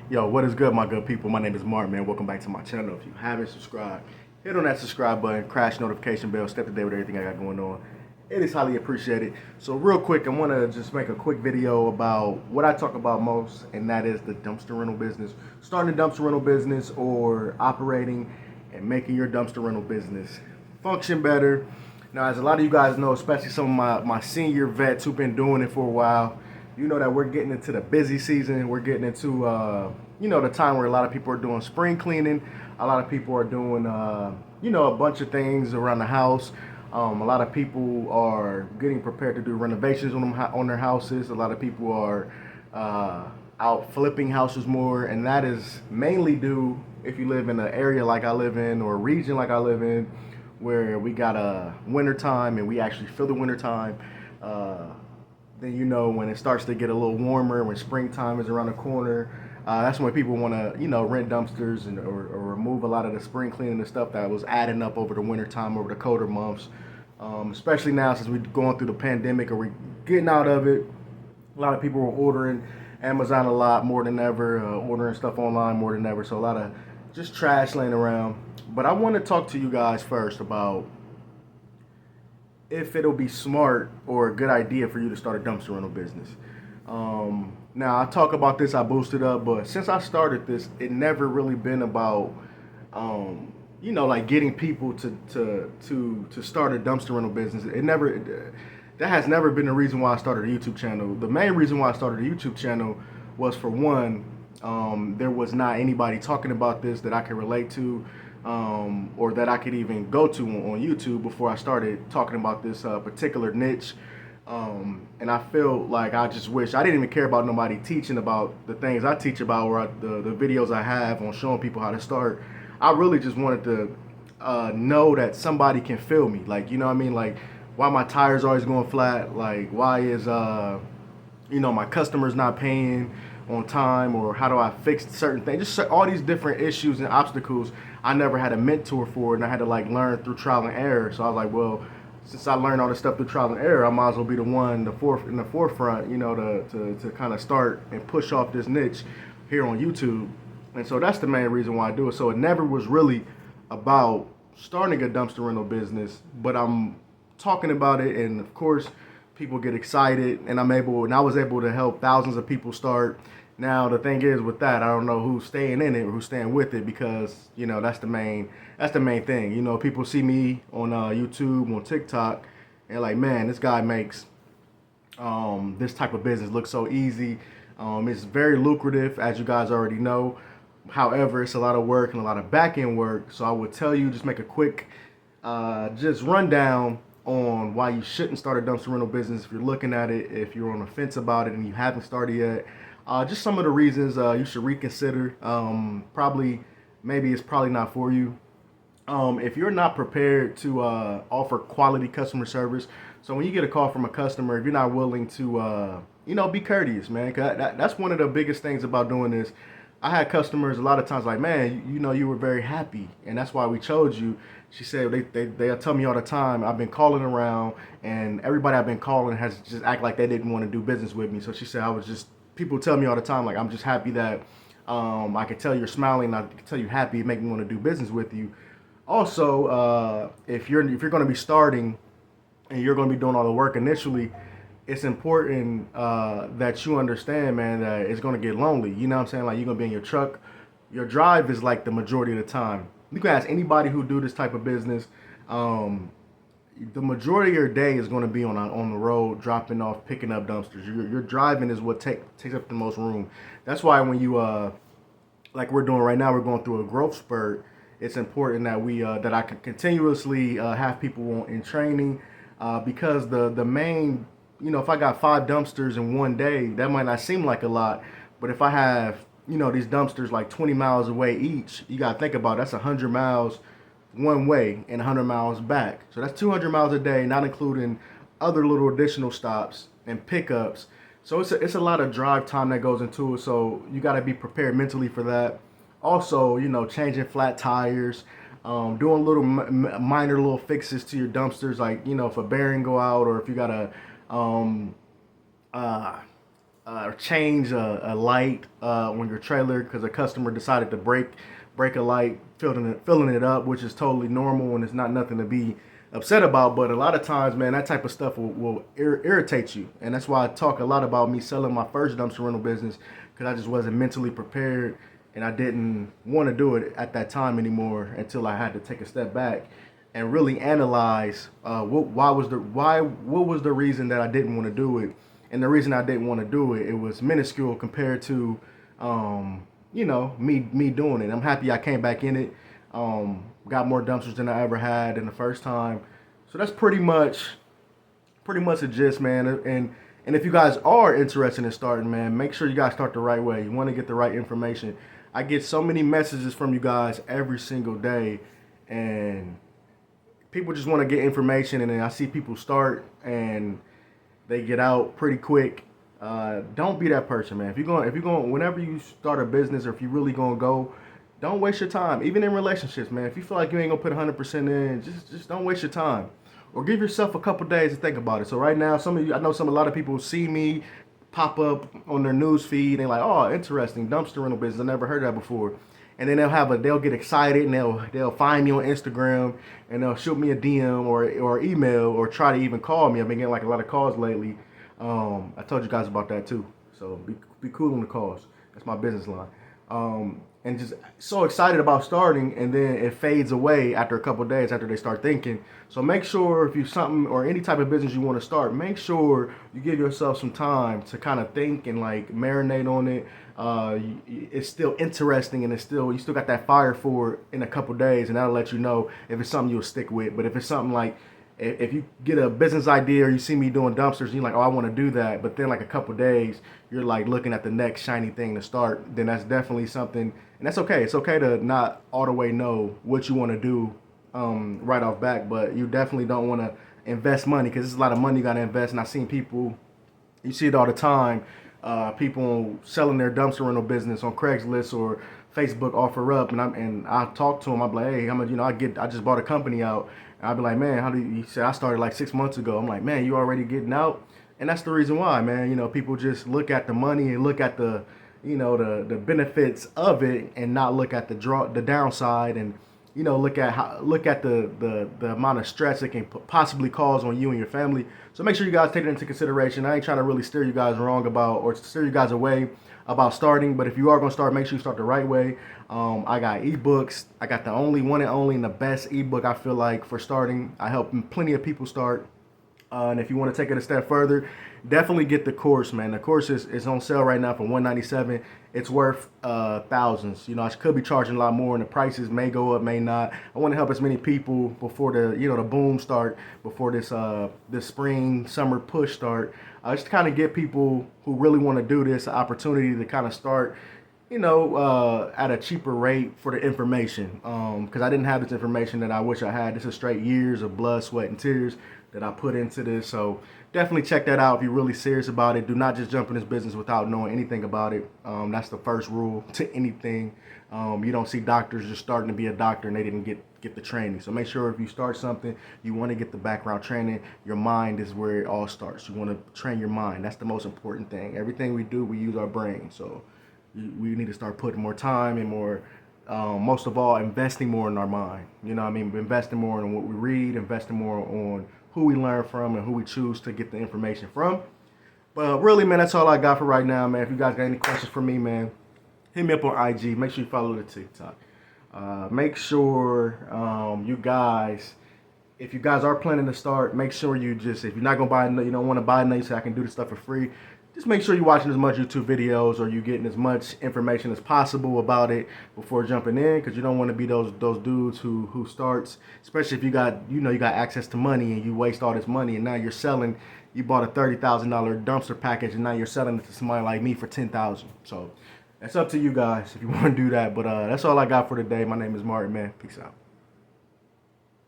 Yo, what is good, my good people? My name is Mark, man. Welcome back to my channel. If you haven't subscribed, hit on that subscribe button, crash notification bell, step to date with everything I got going on. It is highly appreciated. So real quick, I want to just make a quick video about what I talk about most, and that is the dumpster rental business. Starting a dumpster rental business or operating and making your dumpster rental business function better. Now, as a lot of you guys know, especially some of my senior vets who've been doing it for a while, you know that we're getting into the busy season. We're getting into, the time where a lot of people are doing spring cleaning. A lot of people are doing, a bunch of things around the house. A lot of people are getting prepared to do renovations on their houses. A lot of people are out flipping houses more, and that is mainly due if you live in an area like I live in or a region like I live in, where we got a winter time and we actually feel the winter time. Then when it starts to get a little warmer, when springtime is around the corner, that's when people want to rent dumpsters or remove a lot of the spring cleaning and stuff that was adding up over the winter time, over the colder months. Especially now since we're going through the pandemic or we're getting out of it, a lot of people are ordering Amazon a lot more than ever, ordering stuff online more than ever. So a lot of just trash laying around. But I want to talk to you guys first about if it'll be smart or a good idea for you to start a dumpster rental business. Now I talk about this, I boosted up, but since I started this, it never really been about, like getting people to start a dumpster rental business. That has never been the reason why I started a YouTube channel. The main reason why I started a YouTube channel was, for one, there was not anybody talking about this that I could relate to, or that I could even go to on YouTube before I started talking about this particular niche. And I feel like I just wish I didn't even care about nobody teaching about the things I teach about, or the videos I have on showing people how to start. I really just wanted to know that somebody can feel me. Like, you know what I mean? Like, why my tires always going flat? Like, why is my customers not paying on time, or how do I fix certain things? Just all these different issues and obstacles. I never had a mentor for it, and I had to learn through trial and error. So I was like, well, since I learned all this stuff through trial and error, I might as well be the one, in the forefront, to kind of start and push off this niche here on YouTube. And so that's the main reason why I do it. So it never was really about starting a dumpster rental business, but I'm talking about it, and of course, people get excited, and I was able to help thousands of people start. Now the thing is with that, I don't know who's staying in it or who's staying with it, because that's the main thing. People see me on YouTube, on TikTok, and like, man, this guy makes this type of business look so easy. It's very lucrative, as you guys already know. However, it's a lot of work and a lot of back end work. So I would tell you, just make a quick just rundown on why you shouldn't start a dumpster rental business if you're looking at it, if you're on the fence about it and you haven't started yet. Just some of the reasons you should reconsider. Maybe it's probably not for you. If you're not prepared to offer quality customer service, so when you get a call from a customer, if you're not willing to, be courteous, man. 'Cause that's one of the biggest things about doing this. I had customers a lot of times like, man, you were very happy, and that's why we chose you. She said they tell me all the time, I've been calling around, and everybody I've been calling has just act like they didn't want to do business with me. So she said, people tell me all the time, like, I'm just happy that I can tell you're smiling, I can tell you're happy, it make me want to do business with you. Also, if you're going to be starting and you're going to be doing all the work initially, it's important that you understand, man, that it's going to get lonely. You know what I'm saying? Like, you're going to be in your truck. Your drive is like the majority of the time. You can ask anybody who do this type of business. The majority of your day is going to be on the road, dropping off, picking up dumpsters. Your driving is what takes up the most room. That's why when you like we're doing right now, we're going through a growth spurt. It's important that I can continuously have people in training, because the main, if I got 5 dumpsters in one day, that might not seem like a lot, but if I have these dumpsters like 20 miles away each, you got to think about it, that's 100 miles one way and 100 miles back. So that's 200 miles a day, not including other little additional stops and pickups. So it's a lot of drive time that goes into it. So you got to be prepared mentally for that. Also, changing flat tires, doing little minor little fixes to your dumpsters, like if a bearing go out, or if you got a change a light on your trailer because a customer decided to break a light, filling it up, which is totally normal and it's not nothing to be upset about. But a lot of times, man, that type of stuff will irritate you, and that's why I talk a lot about me selling my first dumpster rental business, because I just wasn't mentally prepared and I didn't want to do it at that time anymore until I had to take a step back and really analyze what was the reason that I didn't want to do it. And the reason I didn't want to do it, it was minuscule compared to me doing it. I'm happy I came back in it. Got more dumpsters than I ever had in the first time. So that's pretty much the gist, man. And if you guys are interested in starting, man, make sure you guys start the right way. You want to get the right information. I get so many messages from you guys every single day, and people just want to get information, and then I see people start and they get out pretty quick. Don't be that person, man. If you're going, whenever you start a business, or if you really gonna go, don't waste your time. Even in relationships, man. If you feel like you ain't gonna put 100% in, just don't waste your time, or give yourself a couple days to think about it. So right now, I know a lot of people see me pop up on their news feed and like, oh, interesting, dumpster rental business. I never heard that before. And then they'll get excited and they'll find me on Instagram and they'll shoot me a DM or email or try to even call me. I've been getting like a lot of calls lately. I told you guys about that too. So be cool on the calls. That's my business line. And just so excited about starting, and then it fades away after a couple of days after they start thinking. So make sure if you something or any type of business you want to start, make sure you give yourself some time to kind of think and like marinate on it. It's still interesting, and you still got that fire for it in a couple of days, and that'll let you know if it's something you'll stick with. But if it's something like, if you get a business idea or you see me doing dumpsters and you're like, oh, I want to do that, but then like a couple days you're like looking at the next shiny thing to start, then that's definitely something, and that's okay. It's okay to not all the way know what you want to do right off back, but you definitely don't want to invest money, because there's a lot of money you got to invest. And I've seen people, you see it all the time, people selling their dumpster rental business on Craigslist or Facebook offer up, and I talk to them. I'm like, hey, how much? I just bought a company out. And I'll be like, man, how do you? He said I started like 6 months ago. I'm like, man, you already getting out, and that's the reason why, man. People just look at the money and look at the benefits of it, and not look at the downside, and look at the amount of stress it can possibly cause on you and your family. So make sure you guys take it into consideration. I ain't trying to really steer you guys wrong about, or steer you guys away about starting, but if you are going to start, make sure you start the right way. I got ebooks. I got the one and only and the best ebook I feel like for starting. I help plenty of people start. And if you want to take it a step further, definitely get the course, man. The course is on sale right now for $197. It's worth thousands. I could be charging a lot more, and the prices may go up, may not. I want to help as many people before the boom start, before this spring summer push start. Just to kind of get people who really want to do this an opportunity to kind of start, at a cheaper rate for the information. Because I didn't have this information that I wish I had. This is straight years of blood, sweat, and tears that I put into this. So definitely check that out if you're really serious about it. Do not just jump in this business without knowing anything about it. That's the first rule to anything. You don't see doctors just starting to be a doctor and they didn't get the training. So make sure if you start something, you want to get the background training. Your mind is where it all starts. You want to train your mind. That's the most important thing. Everything we do, we use our brain. So we need to start putting more time and more, most of all, investing more in our mind. Investing more in what we read, investing more on who we learn from and who we choose to get the information from. But really, man, that's all I got for right now, man. If you guys got any questions for me, man, hit me up on IG. Make sure you follow the TikTok. Make sure you guys, if you guys are planning to start, make sure if you're not going to buy, you don't want to buy nothing, you say I can do this stuff for free. Just make sure you're watching as much YouTube videos, or you're getting as much information as possible about it before jumping in, because you don't want to be those dudes who starts, especially if you got access to money and you waste all this money, and now you bought a $30,000 dumpster package, and now you're selling it to somebody like me for $10,000. So that's up to you guys if you want to do that. But that's all I got for today. My name is Martin, man. Peace out.